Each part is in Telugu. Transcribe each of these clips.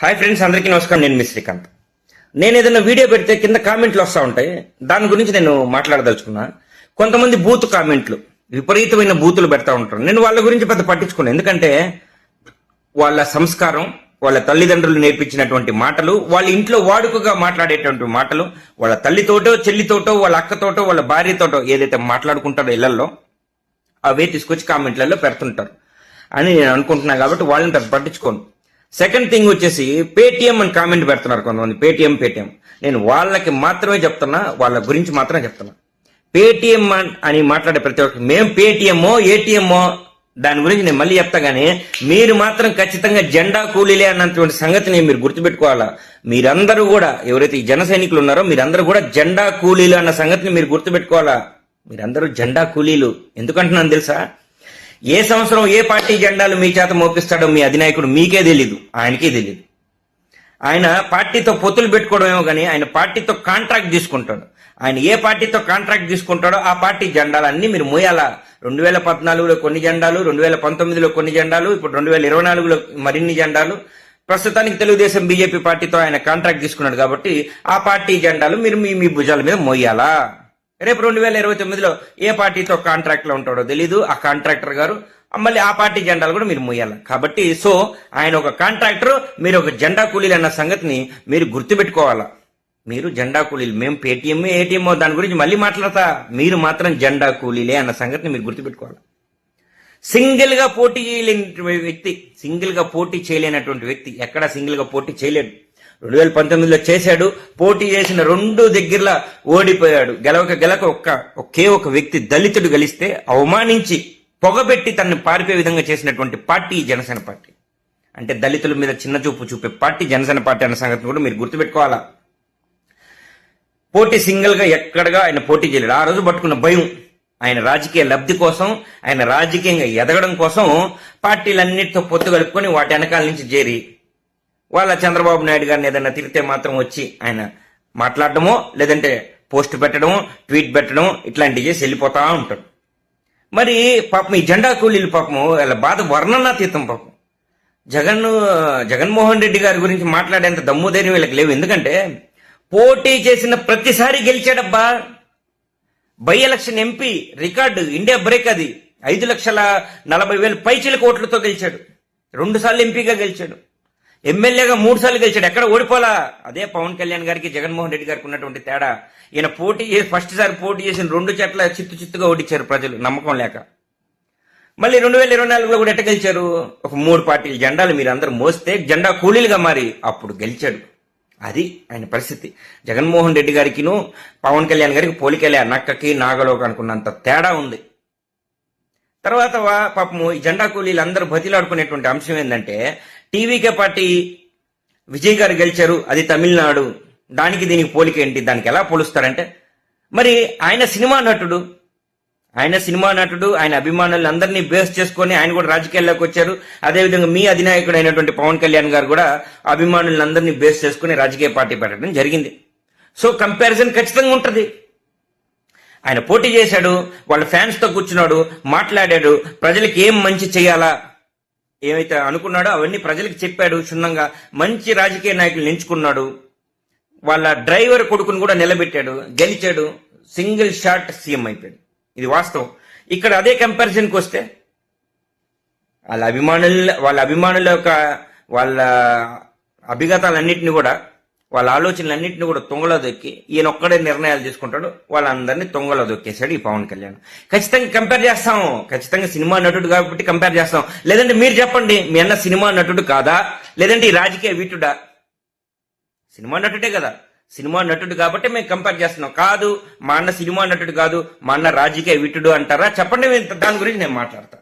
హాయ్ ఫ్రెండ్స్, అందరికీ నమస్కారం. నేను మీ శ్రీకాంత్. నేను ఏదైనా వీడియో పెడితే కింద కామెంట్లు వస్తూ ఉంటాయి. దాని గురించి నేను మాట్లాడదలుచుకున్నా. కొంతమంది బూత్ కామెంట్లు, విపరీతమైన బూతులు పెడతా ఉంటారు. నేను వాళ్ళ గురించి పెద్ద పట్టించుకున్నాను. ఎందుకంటే వాళ్ళ సంస్కారం, వాళ్ళ తల్లిదండ్రులు నేర్పించినటువంటి మాటలు, వాళ్ళ ఇంట్లో వాడుకగా మాట్లాడేటువంటి మాటలు, వాళ్ళ తల్లితోటో చెల్లితోటో వాళ్ళ అక్కతోటో వాళ్ళ భార్యతోటో ఏదైతే మాట్లాడుకుంటారో ఇళ్లలో, అవే తీసుకొచ్చి కామెంట్లలో పెడుతుంటారు అని నేను అనుకుంటున్నా. కాబట్టి వాళ్ళని పెద్ద పట్టించుకోను. సెకండ్ థింగ్ వచ్చేసి పేటిఎం అని కామెంట్ పెడుతున్నారు కొంతమంది. పేటిఎం నేను వాళ్ళకి మాత్రమే చెప్తున్నా, వాళ్ళ గురించి మాత్రమే చెప్తున్నా. పేటిఎం అని మాట్లాడే ప్రతి ఒక్కరికి మేము పేటిఎమ్మో ఏటీఎమ్మో దాని గురించి నేను మళ్ళీ చెప్తా. గానీ మీరు మాత్రం ఖచ్చితంగా జెండా కూలీలే అన్నటువంటి సంగతిని మీరు గుర్తుపెట్టుకోవాలా. మీరందరూ కూడా, ఎవరైతే ఈ జన సైనికులు ఉన్నారో మీరందరూ కూడా జెండా కూలీలు అన్న సంగతిని మీరు గుర్తుపెట్టుకోవాలా. మీరందరూ జెండా కూలీలు. ఎందుకంటున్నాను తెలుసా? ఏ సంవత్సరం ఏ పార్టీ జెండాలు మీ చేత మోపిస్తాడో మీ అధినాయకుడు మీకే తెలీదు, ఆయనకే తెలీదు. ఆయన పార్టీతో పొత్తులు పెట్టుకోవడమేమో కానీ ఆయన పార్టీతో కాంట్రాక్ట్ తీసుకుంటాడు. ఆయన ఏ పార్టీతో కాంట్రాక్ట్ తీసుకుంటాడో ఆ పార్టీ జెండాలన్నీ మీరు మోయాలా. 2014లో కొన్ని జెండాలు, 2019లో కొన్ని జెండాలు, ఇప్పుడు 2024లో మరిన్ని జెండాలు. ప్రస్తుతానికి తెలుగుదేశం బీజేపీ పార్టీతో ఆయన కాంట్రాక్ట్ తీసుకున్నాడు కాబట్టి ఆ పార్టీ జెండాలు మీరు మీ భుజాల మీద మోయాలా. రేపు 2029లో ఏ పార్టీతో కాంట్రాక్ట్ లో ఉంటాడో తెలీదు ఆ కాంట్రాక్టర్ గారు. మళ్ళీ ఆ పార్టీ జెండాలు కూడా మీరు మోయాలి. కాబట్టి ఆయన ఒక కాంట్రాక్టర్, మీరు ఒక జెండా కూలీలు అన్న సంగతిని మీరు గుర్తుపెట్టుకోవాలా. మీరు జెండా కూలీలు. మేము పేటీఎం ఏటీఎం దాని గురించి మళ్ళీ మాట్లాడతా. మీరు మాత్రం జెండా కూలీలే అన్న సంగతిని మీరు గుర్తుపెట్టుకోవాలి. సింగిల్ గా పోటీ చేయలేనటువంటి వ్యక్తి ఎక్కడ సింగిల్ గా పోటీ చేయలేడు. 2019లో చేశాడు. పోటీ చేసిన 2 దగ్గరలా ఓడిపోయాడు. గెలక ఒకే ఒక వ్యక్తి దళితుడు గెలిస్తే అవమానించి పొగబెట్టి తనని పారిపోయే విధంగా చేసినటువంటి పార్టీ జనసేన పార్టీ. అంటే దళితుల మీద చిన్న చూపు చూపే పార్టీ జనసేన పార్టీ అన్న సంగతిని కూడా మీరు గుర్తుపెట్టుకోవాలా. పోటీ సింగిల్ గా ఎక్కడగా ఆయన పోటీ చేయలేడు. ఆ రోజు పట్టుకున్న భయం ఆయన రాజకీయ లబ్ధి కోసం, ఆయన రాజకీయంగా ఎదగడం కోసం పార్టీలన్నిటితో పొత్తు కలుపుకొని వాటి వెనకాల నుంచి చేరి వాళ్ళ చంద్రబాబు నాయుడు గారిని ఏదైనా తిరిగితే మాత్రం వచ్చి ఆయన మాట్లాడటమో, లేదంటే పోస్ట్ పెట్టడమో, ట్వీట్ పెట్టడం, ఇట్లాంటివి చేసి వెళ్ళిపోతా ఉంటాడు. మరి పాపం ఈ జెండా కూలీలు పాపము వాళ్ళ బాధ వర్ణనాతీతం. పాపం జగన్మోహన్ రెడ్డి గారి గురించి మాట్లాడేంత దమ్ము ధైర్యం వీళ్ళకి లేవు. ఎందుకంటే పోటీ చేసిన ప్రతిసారి గెలిచాడబ్బా. By election MP record, India break అది. 5,40,000 పైచిలకు ఓట్లతో గెలిచాడు. 2 సార్లు ఎంపీగా గెలిచాడు. ఎమ్మెల్యేగా 3 సార్లు గెలిచాడు. ఎక్కడ ఓడిపోలా. అదే పవన్ కళ్యాణ్ గారికి జగన్మోహన్ రెడ్డి గారికి ఉన్నటువంటి తేడా. ఈయన ఫస్ట్ సారి పోటీ చేసిన 2 చోట్ల చిత్తుగా ఓడించారు ప్రజలు నమ్మకం లేక. మళ్ళీ 2024లో కూడా ఎట్ట గెలిచారు? ఒక 3 పార్టీల జెండాలు మీరు అందరూ మోస్తే జెండా కూలీలుగా మారి అప్పుడు గెలిచాడు. అది ఆయన పరిస్థితి. జగన్మోహన్ రెడ్డి గారికిను పవన్ కళ్యాణ్ గారికి పోలికలే. నక్కకి నాగలోకి అనుకున్నంత తేడా ఉంది. తర్వాత పాపము ఈ జెండా కూలీలు అందరూ బతిలాడుకునేటువంటి అంశం ఏంటంటే, టీవీకే పార్టీ విజయ్ గారు గెలిచారు, అది తమిళనాడు, దానికి దీనికి పోలిక ఏంటి? దానికి ఎలా పోలుస్తారంటే, మరి ఆయన సినిమా నటుడు, ఆయన అభిమానులు అందరినీ బేస్ చేసుకొని ఆయన కూడా రాజకీయాల్లోకి వచ్చారు. అదేవిధంగా మీ అధినాయకుడు అయినటువంటి పవన్ కళ్యాణ్ గారు కూడా అభిమానులందరినీ బేస్ చేసుకుని రాజకీయ పార్టీ పెట్టడం జరిగింది. కంపారిజన్ ఖచ్చితంగా ఉంటుంది. ఆయన పోటీ చేశాడు, వాళ్ళ ఫ్యాన్స్ తో కూర్చున్నాడు, మాట్లాడాడు, ప్రజలకి ఏం మంచి చేయాలా ఏమైతే అనుకున్నాడో అవన్నీ ప్రజలకు చెప్పాడు. క్షుణ్ణంగా మంచి రాజకీయ నాయకులు ఎంచుకున్నాడు. వాళ్ళ డ్రైవర్ కొడుకును కూడా నిలబెట్టాడు, గెలిచాడు. సింగిల్ షాట్ సీఎం అయిపోయాడు. ఇది వాస్తవం. ఇక్కడ అదే కంపారిజన్కి వస్తే వాళ్ళ అభిమానుల యొక్క వాళ్ళ అభిగతాలన్నింటినీ కూడా, వాళ్ళ ఆలోచనలన్నింటినీ కూడా తొంగలో దొక్కి ఈయన ఒక్కడే నిర్ణయాలు తీసుకుంటాడు. వాళ్ళందరినీ తొంగలో దొక్కేశాడు ఈ పవన్ కళ్యాణ్. ఖచ్చితంగా కంపేర్ చేస్తాం. ఖచ్చితంగా సినిమా నటుడు కాబట్టి కంపేర్ చేస్తాం. లేదంటే మీరు చెప్పండి, మీ అన్న సినిమా నటుడు కాదా, లేదంటే ఈ రాజకీయ వీటుడా? సినిమా నటుడే కదా. సినిమా నటుడు కాబట్టి మేము కంపేర్ చేస్తున్నాం. కాదు, మా అన్న సినిమా నటుడు కాదు, మా అన్న రాజకీయ వీటుడు అంటారా? చెప్పండి, దాని గురించి నేను మాట్లాడతా.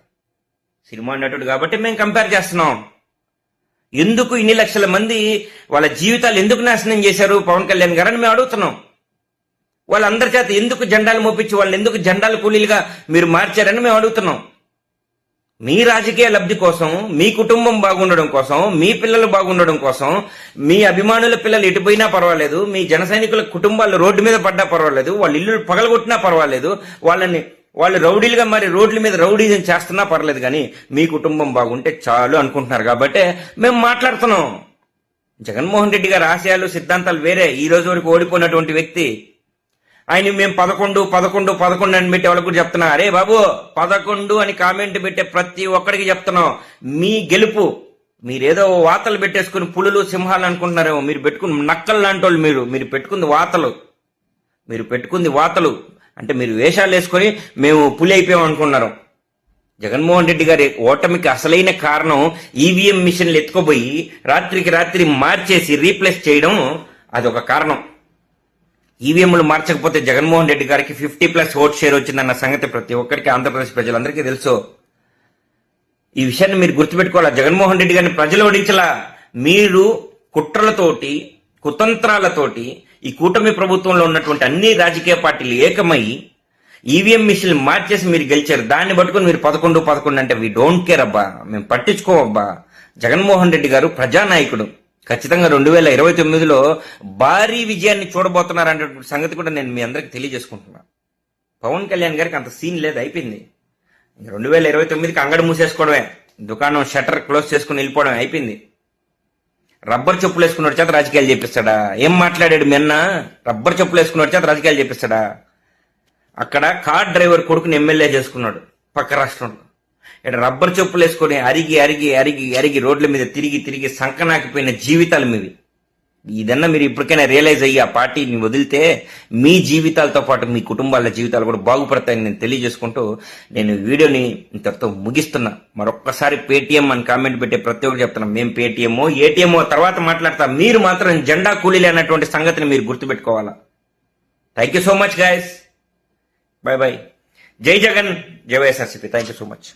సినిమా నటుడు కాబట్టి మేము కంపేర్ చేస్తున్నాం. ఎందుకు ఇన్ని లక్షల మంది వాళ్ళ జీవితాలు ఎందుకు నాశనం చేశారు పవన్ కళ్యాణ్ గారని మేము అడుగుతున్నాం. వాళ్ళందరి చేత ఎందుకు జెండాలు మోపించి వాళ్ళు ఎందుకు జెండాల కూలీలుగా మీరు మార్చారని మేము అడుగుతున్నాం. మీ రాజకీయ లబ్ధి కోసం, మీ కుటుంబం బాగుండడం కోసం, మీ పిల్లలు బాగుండడం కోసం, మీ అభిమానుల పిల్లలు ఎటుపోయినా పర్వాలేదు, మీ జన సైనికుల కుటుంబాలు రోడ్డు మీద పడ్డా పర్వాలేదు, వాళ్ళ ఇల్లు పగలగొట్టినా పర్వాలేదు, వాళ్ళు రౌడీలుగా మరి రోడ్ల మీద రౌడీజం చేస్తున్నా పర్లేదు, కానీ మీ కుటుంబం బాగుంటే చాలు అనుకుంటున్నారు. కాబట్టి మేము మాట్లాడుతున్నాం. జగన్మోహన్ రెడ్డి గారి ఆశయాలు సిద్ధాంతాలు వేరే. ఈ రోజు వరకు ఓడిపోయినటువంటి వ్యక్తి. ఆయన మేము 11 అని పెట్టే వాళ్ళకి కూడా చెప్తున్నా, అరే బాబు 11 అని కామెంట్ పెట్టే ప్రతి ఒక్కడికి చెప్తున్నాం, మీ గెలుపు. మీరేదో వాతలు పెట్టేసుకుని పులులు సింహాలు అనుకుంటున్నారేమో. మీరు పెట్టుకుని నక్కలు లాంటి వాళ్ళు. మీరు పెట్టుకుంది వాతలు అంటే మీరు వేషాలు వేసుకొని మేము పులి అయిపోయాం అనుకున్నారు. జగన్మోహన్ రెడ్డి గారి ఓటమికి అసలైన కారణం ఈవీఎం మిషన్లు ఎత్తుకోబోయి రాత్రికి రాత్రి మార్చేసి రీప్లేస్ చేయడం, అదొక కారణం. ఈవీఎంలు మార్చకపోతే జగన్మోహన్ రెడ్డి గారికి 50+ ఓట్ షేర్ వచ్చిందన్న సంగతి ప్రతి ఒక్కరికి, ఆంధ్రప్రదేశ్ ప్రజలందరికీ తెలుసు. ఈ విషయాన్ని మీరు గుర్తుపెట్టుకోవాలా. జగన్మోహన్ రెడ్డి గారిని ప్రజలు ఓడించలా, మీరు కుట్రలతోటి కుతంత్రాలతోటి ఈ కూటమి ప్రభుత్వంలో ఉన్నటువంటి అన్ని రాజకీయ పార్టీలు ఏకమై ఈవీఎం మిషన్లు మార్చేసి మీరు గెలిచారు. దాన్ని పట్టుకుని మీరు 11 అంటే వీ డోంట్ కేర్ అబ్బా, మేము పట్టించుకోవబ్బా. జగన్మోహన్ రెడ్డి గారు ప్రజానాయకుడు. ఖచ్చితంగా 2029లో భారీ విజయాన్ని చూడబోతున్నారనే సంగతి కూడా నేను మీ అందరికి తెలియజేసుకుంటున్నా. పవన్ కళ్యాణ్ గారికి అంత సీన్ లేదు, అయిపోయింది. 2029కి అంగడి మూసేసుకోవడమే, దుకాణం షట్టర్ క్లోజ్ చేసుకుని వెళ్ళిపోవడం అయిపోయింది. రబ్బర్ చెప్పులు వేసుకున్న చేత రాజకీయాలు చేపిస్తాడా? ఏం మాట్లాడాడు నిన్న? రబ్బర్ చెప్పులు వేసుకున్న చేత రాజకీయాలు చేపిస్తాడా? అక్కడ కార్ డ్రైవర్ కొడుకుని ఎమ్మెల్యే చేసుకున్నాడు పక్క రాష్ట్రంలో. ఇక్కడ రబ్బర్ చెప్పులు వేసుకొని అరిగి రోడ్ల మీద తిరిగి సంకనాకిపోయిన జీవితాలు మీవి. ఇదన్నా మీరు ఇప్పటికైనా రియలైజ్ అయ్యి ఆ పార్టీని వదిలితే మీ జీవితాలతో పాటు మీ కుటుంబాల జీవితాలు కూడా బాగుపడతాయని నేను తెలియజేసుకుంటూ నేను వీడియోని ఇంతటితో ముగిస్తున్నా. మరొక్కసారి పేటీఎం అని కామెంట్ పెట్టే ప్రతి ఒక్కరు చెప్తున్నా, మేము పేటీఎమో ఏటీఎమో తర్వాత మాట్లాడతా, మీరు మాత్రం జెండా కూలీలు అన్నటువంటి సంగతిని మీరు గుర్తుపెట్టుకోవాలా. Thank you so much guys. Bye. జై జగన్, జై YSRCP. Thank you so much.